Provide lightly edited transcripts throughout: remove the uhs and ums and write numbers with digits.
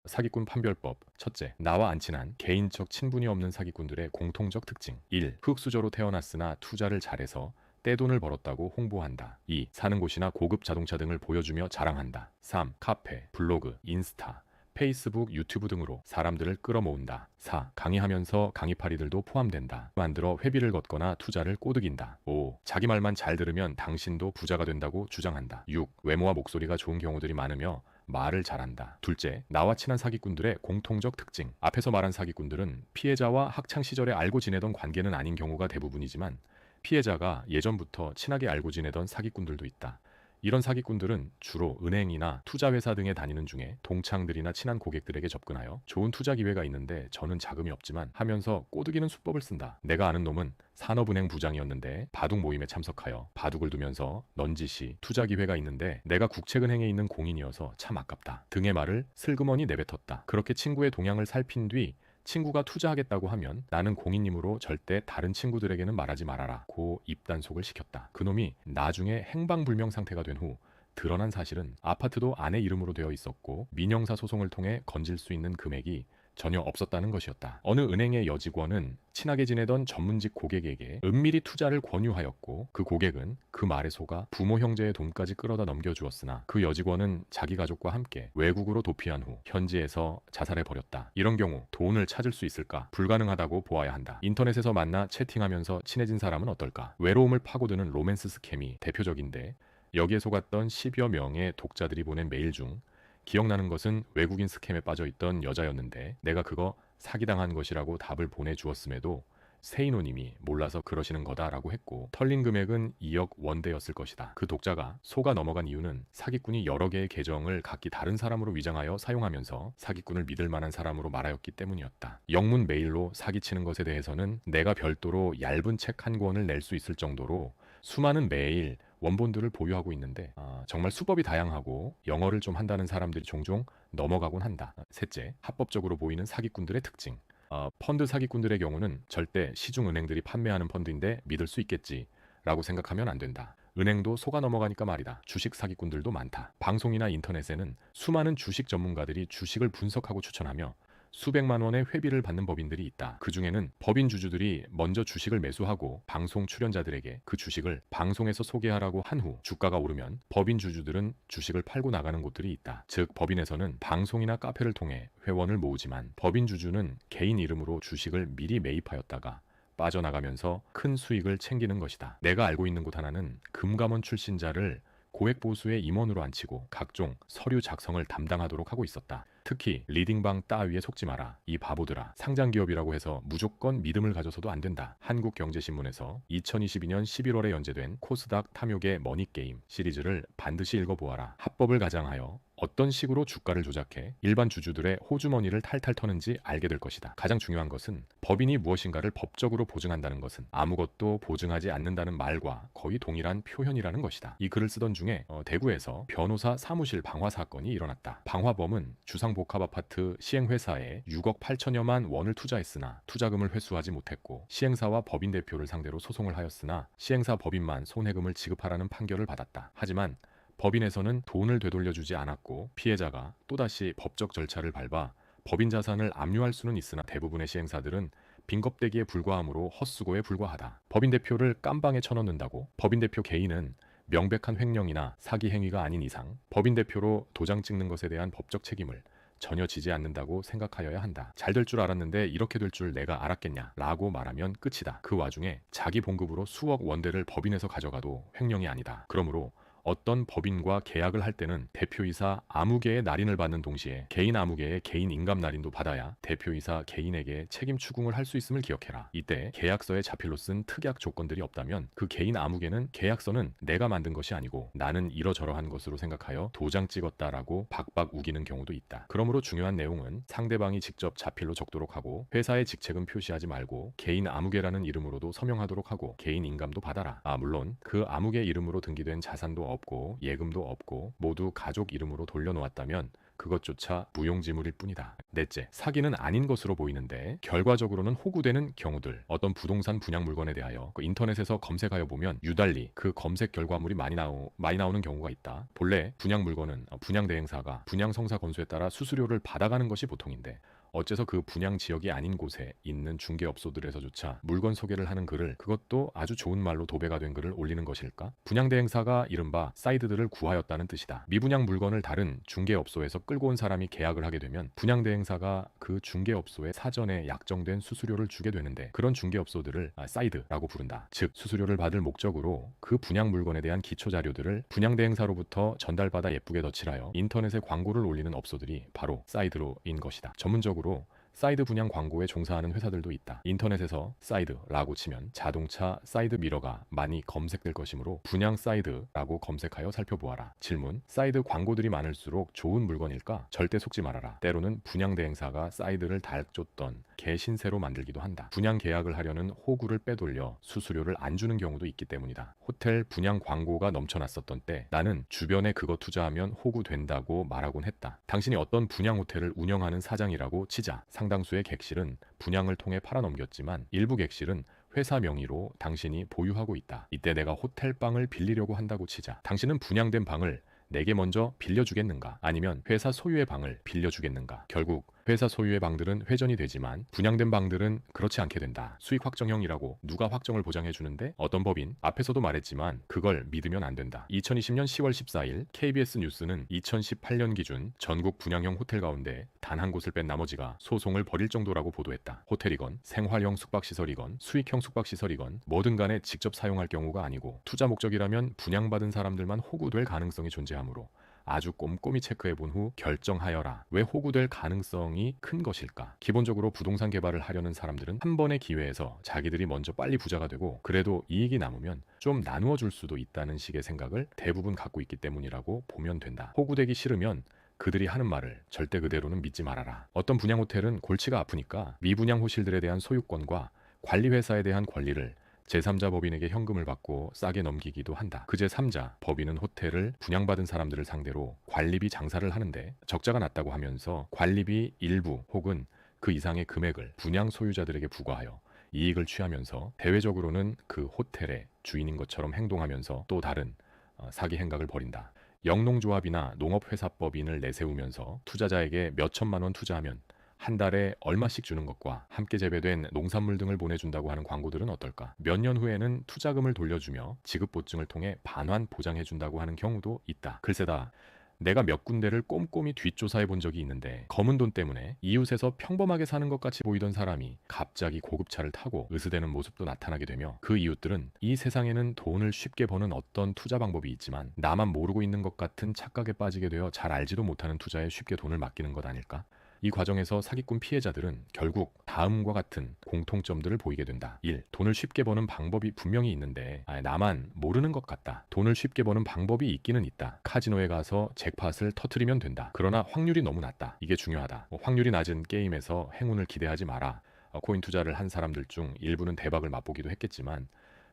사기꾼 판별법. 첫째, 나와 안 친한 개인적 친분이 없는 사기꾼들의 공통적 특징. 1. 흙수저로 태어났으나 투자를 잘해서 떼돈을 벌었다고 홍보한다. 2. 사는 곳이나 고급 자동차 등을 보여주며 자랑한다. 3. 카페, 블로그, 인스타, 페이스북, 유튜브 등으로 사람들을 끌어모은다. 4. 강의하면서 강의파리들도 포함된다. 만들어 회비를 걷거나 투자를 꼬드긴다. 5. 자기 말만 잘 들으면 당신도 부자가 된다고 주장한다. 6. 외모와 목소리가 좋은 경우들이 많으며 말을 잘한다. 둘째, 나와 친한 사기꾼들의 공통적 특징. 앞에서 말한 사기꾼들은 피해자와 학창시절에 알고 지내던 관계는 아닌 경우가 대부분이지만 피해자가 예전부터 친하게 알고 지내던 사기꾼들도 있다. 이런 사기꾼들은 주로 은행이나 투자회사 등에 다니는 중에 동창들이나 친한 고객들에게 접근하여 좋은 투자 기회가 있는데 저는 자금이 없지만 하면서 꼬드기는 수법을 쓴다. 내가 아는 놈은 산업은행 부장이었는데 바둑 모임에 참석하여 바둑을 두면서 넌지시 투자 기회가 있는데 내가 국책은행에 있는 공인이어서 참 아깝다 등의 말을 슬그머니 내뱉었다. 그렇게 친구의 동향을 살핀 뒤 친구가 투자하겠다고 하면 나는 공인님으로 절대 다른 친구들에게는 말하지 말아라 고 입단속을 시켰다. 그놈이 나중에 행방불명 상태가 된 후 드러난 사실은 아파트도 아내 이름으로 되어 있었고 민형사 소송을 통해 건질 수 있는 금액이 전혀 없었다는 것이었다. 어느 은행의 여직원은 친하게 지내던 전문직 고객에게 은밀히 투자를 권유하였고 그 고객은 그 말에 속아 부모 형제의 돈까지 끌어다 넘겨주었으나 그 여직원은 자기 가족과 함께 외국으로 도피한 후 현지에서 자살해버렸다. 이런 경우 돈을 찾을 수 있을까? 불가능하다고 보아야 한다. 인터넷에서 만나 채팅하면서 친해진 사람은 어떨까? 외로움을 파고드는 로맨스 스캠이 대표적인데 여기에 속았던 10여 명의 독자들이 보낸 메일 중 기억나는 것은 외국인 스캠에 빠져있던 여자였는데 내가 그거 사기당한 것이라고 답을 보내주었음에도 세인호님이 몰라서 그러시는 거다라고 했고 털린 금액은 2억 원대였을 것이다. 그 독자가 속아 넘어간 이유는 사기꾼이 여러 개의 계정을 각기 다른 사람으로 위장하여 사용하면서 사기꾼을 믿을 만한 사람으로 말하였기 때문이었다. 영문 메일로 사기치는 것에 대해서는 내가 별도로 얇은 책 한 권을 낼 수 있을 정도로 수많은 메일, 원본들을 보유하고 있는데 정말 수법이 다양하고 영어를 좀 한다는 사람들이 종종 넘어가곤 한다. 셋째, 합법적으로 보이는 사기꾼들의 특징. 펀드 사기꾼들의 경우는 절대 시중은행들이 판매하는 펀드인데 믿을 수 있겠지 라고 생각하면 안 된다. 은행도 속아 넘어가니까 말이다. 주식 사기꾼들도 많다. 방송이나 인터넷에는 수많은 주식 전문가들이 주식을 분석하고 추천하며 수백만 원의 회비를 받는 법인들이 있다. 그 중에는 법인 주주들이 먼저 주식을 매수하고 방송 출연자들에게 그 주식을 방송에서 소개하라고 한 후 주가가 오르면 법인 주주들은 주식을 팔고 나가는 곳들이 있다. 즉 법인에서는 방송이나 카페를 통해 회원을 모으지만 법인 주주는 개인 이름으로 주식을 미리 매입하였다가 빠져나가면서 큰 수익을 챙기는 것이다. 내가 알고 있는 곳 하나는 금감원 출신자를 고액보수의 임원으로 앉히고 각종 서류 작성을 담당하도록 하고 있었다. 특히 리딩방 따위에 속지 마라. 이 바보들아. 상장기업이라고 해서 무조건 믿음을 가져서도 안 된다. 한국경제신문에서 2022년 11월에 연재된 코스닥 탐욕의 머니게임 시리즈를 반드시 읽어보아라. 합법을 가장하여 어떤 식으로 주가를 조작해 일반 주주들의 호주머니를 탈탈 터는지 알게 될 것이다. 가장 중요한 것은 법인이 무엇인가를 법적으로 보증한다는 것은 아무것도 보증하지 않는다는 말과 거의 동일한 표현이라는 것이다. 이 글을 쓰던 중에 대구에서 변호사 사무실 방화 사건이 일어났다. 방화범은 주상복합아파트 시행회사에 6억 8천여만 원을 투자했으나 투자금을 회수하지 못했고 시행사와 법인 대표를 상대로 소송을 하였으나 시행사 법인만 손해금을 지급하라는 판결을 받았다. 하지만 법인에서는 돈을 되돌려주지 않았고 피해자가 또다시 법적 절차를 밟아 법인 자산을 압류할 수는 있으나 대부분의 시행사들은 빈겁대기에 불과하므로 헛수고에 불과하다. 법인 대표를 깜방에 쳐넣는다고 법인 대표 개인은 명백한 횡령이나 사기 행위가 아닌 이상 법인 대표로 도장 찍는 것에 대한 법적 책임을 전혀 지지 않는다고 생각하여야 한다. 잘 될 줄 알았는데 이렇게 될 줄 내가 알았겠냐 라고 말하면 끝이다. 그 와중에 자기 봉급으로 수억 원대를 법인에서 가져가도 횡령이 아니다. 그러므로 어떤 법인과 계약을 할 때는 대표이사 아무개의 날인을 받는 동시에 개인 아무개의 개인 인감 날인도 받아야 대표이사 개인에게 책임 추궁을 할 수 있음을 기억해라. 이때 계약서에 자필로 쓴 특약 조건들이 없다면 그 개인 아무개는 계약서는 내가 만든 것이 아니고 나는 이러저러한 것으로 생각하여 도장 찍었다라고 박박 우기는 경우도 있다. 그러므로 중요한 내용은 상대방이 직접 자필로 적도록 하고 회사의 직책은 표시하지 말고 개인 아무개라는 이름으로도 서명하도록 하고 개인 인감도 받아라. 물론 그 아무개 이름으로 등기된 자산도 없고 예금도 없고 모두 가족 이름으로 돌려놓았다면 그것조차 무용지물일 뿐이다. 넷째, 사기는 아닌 것으로 보이는데 결과적으로는 호구되는 경우들. 어떤 부동산 분양 물건에 대하여 인터넷에서 검색하여 보면 유달리 그 검색 결과물이 많이 나오는 경우가 있다. 본래 분양 물건은 분양 대행사가 분양 성사 건수에 따라 수수료를 받아가는 것이 보통인데 어째서 그 분양 지역이 아닌 곳에 있는 중개업소들에서조차 물건 소개를 하는 글을, 그것도 아주 좋은 말로 도배가 된 글을 올리는 것일까? 분양 대행사가 이른바 사이드들을 구하였다는 뜻이다. 미분양 물건을 다른 중개업소에서 끌고 온 사람이 계약을 하게 되면 분양 대행사가 그 중개업소에 사전에 약정된 수수료를 주게 되는데, 그런 중개업소들을 사이드라고 부른다. 즉 수수료를 받을 목적으로 그 분양 물건에 대한 기초 자료들을 분양 대행사로부터 전달받아 예쁘게 덧칠하여 인터넷에 광고를 올리는 업소들이 바로 사이드로인 것이다. 전문적으로 사이드 분양 광고에 종사하는 회사들도 있다. 인터넷에서 사이드라고 치면 자동차 사이드 미러가 많이 검색될 것이므로 분양 사이드라고 검색하여 살펴보아라. 질문: 사이드 광고들이 많을수록 좋은 물건일까? 절대 속지 말아라. 때로는 분양 대행사가 사이드를 달쫓던 개신세로 만들기도 한다. 분양 계약을 하려는 호구를 빼돌려 수수료를 안 주는 경우도 있기 때문이다. 호텔 분양 광고가 넘쳐났었던 때 나는 주변에 그거 투자하면 호구 된다고 말하곤 했다. 당신이 어떤 분양 호텔을 운영하는 사장이라고 치자. 상당수의 객실은 분양을 통해 팔아넘겼지만 일부 객실은 회사 명의로 당신이 보유하고 있다. 이때 내가 호텔방을 빌리려고 한다고 치자. 당신은 분양된 방을 내게 먼저 빌려주겠는가? 아니면 회사 소유의 방을 빌려주겠는가? 결국 회사 소유의 방들은 회전이 되지만 분양된 방들은 그렇지 않게 된다. 수익 확정형이라고 누가 확정을 보장해 주는데? 어떤 법인? 앞에서도 말했지만 그걸 믿으면 안 된다. 2020년 10월 14일 KBS 뉴스는 2018년 기준 전국 분양형 호텔 가운데 단 한 곳을 뺀 나머지가 소송을 벌일 정도라고 보도했다. 호텔이건 생활형 숙박시설이건 수익형 숙박시설이건 뭐든 간에 직접 사용할 경우가 아니고 투자 목적이라면 분양받은 사람들만 호구될 가능성이 존재하므로 아주 꼼꼼히 체크해본 후 결정하여라. 왜 호구될 가능성이 큰 것일까? 기본적으로 부동산 개발을 하려는 사람들은 한 번의 기회에서 자기들이 먼저 빨리 부자가 되고 그래도 이익이 남으면 좀 나누어 줄 수도 있다는 식의 생각을 대부분 갖고 있기 때문이라고 보면 된다. 호구되기 싫으면 그들이 하는 말을 절대 그대로는 믿지 말아라. 어떤 분양 호텔은 골치가 아프니까 미분양 호실들에 대한 소유권과 관리회사에 대한 권리를 제3자 법인에게 현금을 받고 싸게 넘기기도 한다. 그 제3자 법인은 호텔을 분양받은 사람들을 상대로 관리비 장사를 하는데 적자가 났다고 하면서 관리비 일부 혹은 그 이상의 금액을 분양 소유자들에게 부과하여 이익을 취하면서 대외적으로는 그 호텔의 주인인 것처럼 행동하면서 또 다른 사기 행각을 벌인다. 영농조합이나 농업회사법인을 내세우면서 투자자에게 몇 천만 원 투자하면 한 달에 얼마씩 주는 것과 함께 재배된 농산물 등을 보내준다고 하는 광고들은 어떨까? 몇 년 후에는 투자금을 돌려주며 지급 보증을 통해 반환 보장해준다고 하는 경우도 있다. 글쎄다. 내가 몇 군데를 꼼꼼히 뒷조사해 본 적이 있는데 검은 돈 때문에 이웃에서 평범하게 사는 것 같이 보이던 사람이 갑자기 고급차를 타고 으스대는 모습도 나타나게 되며 그 이웃들은 이 세상에는 돈을 쉽게 버는 어떤 투자 방법이 있지만 나만 모르고 있는 것 같은 착각에 빠지게 되어 잘 알지도 못하는 투자에 쉽게 돈을 맡기는 것 아닐까? 이 과정에서 사기꾼 피해자들은 결국 다음과 같은 공통점들을 보이게 된다. 1. 돈을 쉽게 버는 방법이 분명히 있는데 나만 모르는 것 같다. 돈을 쉽게 버는 방법이 있기는 있다. 카지노에 가서 잭팟을 터트리면 된다. 그러나 확률이 너무 낮다. 이게 중요하다. 확률이 낮은 게임에서 행운을 기대하지 마라. 코인 투자를 한 사람들 중 일부는 대박을 맛보기도 했겠지만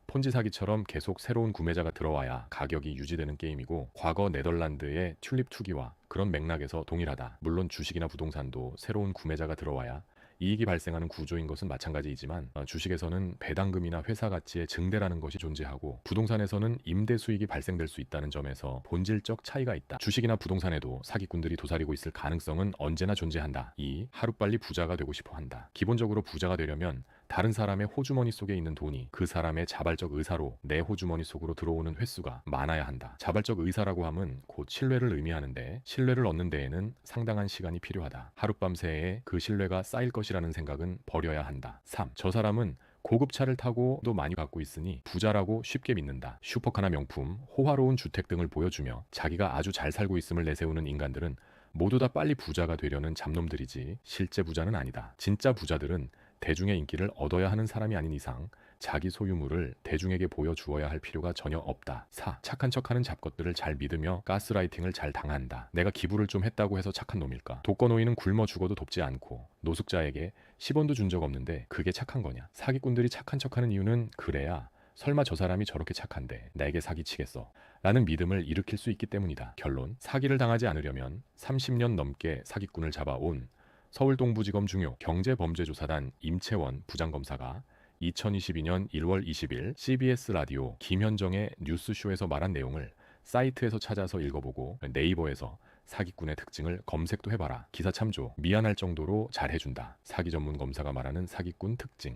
폰지 사기처럼 계속 새로운 구매자가 들어와야 가격이 유지되는 게임이고 과거 네덜란드의 튤립 투기와 그런 맥락에서 동일하다. 물론 주식이나 부동산도 새로운 구매자가 들어와야 이익이 발생하는 구조인 것은 마찬가지이지만 주식에서는 배당금이나 회사 가치의 증대라는 것이 존재하고 부동산에서는 임대 수익이 발생될 수 있다는 점에서 본질적 차이가 있다. 주식이나 부동산에도 사기꾼들이 도사리고 있을 가능성은 언제나 존재한다. 2. 하루빨리 부자가 되고 싶어 한다. 기본적으로 부자가 되려면 다른 사람의 호주머니 속에 있는 돈이 그 사람의 자발적 의사로 내 호주머니 속으로 들어오는 횟수가 많아야 한다. 자발적 의사라고 함은 곧 신뢰를 의미하는데 신뢰를 얻는 데에는 상당한 시간이 필요하다. 하룻밤새에 그 신뢰가 쌓일 것이라는 생각은 버려야 한다. 3. 저 사람은 고급차를 타고도 많이 갖고 있으니 부자라고 쉽게 믿는다. 슈퍼카나 명품, 호화로운 주택 등을 보여주며 자기가 아주 잘 살고 있음을 내세우는 인간들은 모두 다 빨리 부자가 되려는 잡놈들이지 실제 부자는 아니다. 진짜 부자들은 대중의 인기를 얻어야 하는 사람이 아닌 이상 자기 소유물을 대중에게 보여주어야 할 필요가 전혀 없다. 4. 착한 척하는 잡것들을 잘 믿으며 가스라이팅을 잘 당한다. 내가 기부를 좀 했다고 해서 착한 놈일까? 독거노인은 굶어 죽어도 돕지 않고 노숙자에게 10원도 준 적 없는데 그게 착한 거냐? 사기꾼들이 착한 척하는 이유는 그래야 설마 저 사람이 저렇게 착한데 내게 사기치겠어? 라는 믿음을 일으킬 수 있기 때문이다. 결론, 사기를 당하지 않으려면 30년 넘게 사기꾼을 잡아온 서울 동부지검 중요 경제범죄조사단 임채원 부장검사가 2022년 1월 20일 CBS 라디오 김현정의 뉴스쇼에서 말한 내용을 사이트에서 찾아서 읽어보고 네이버에서 사기꾼의 특징을 검색도 해봐라. 기사 참조. 미안할 정도로 잘해준다. 사기 전문 검사가 말하는 사기꾼 특징.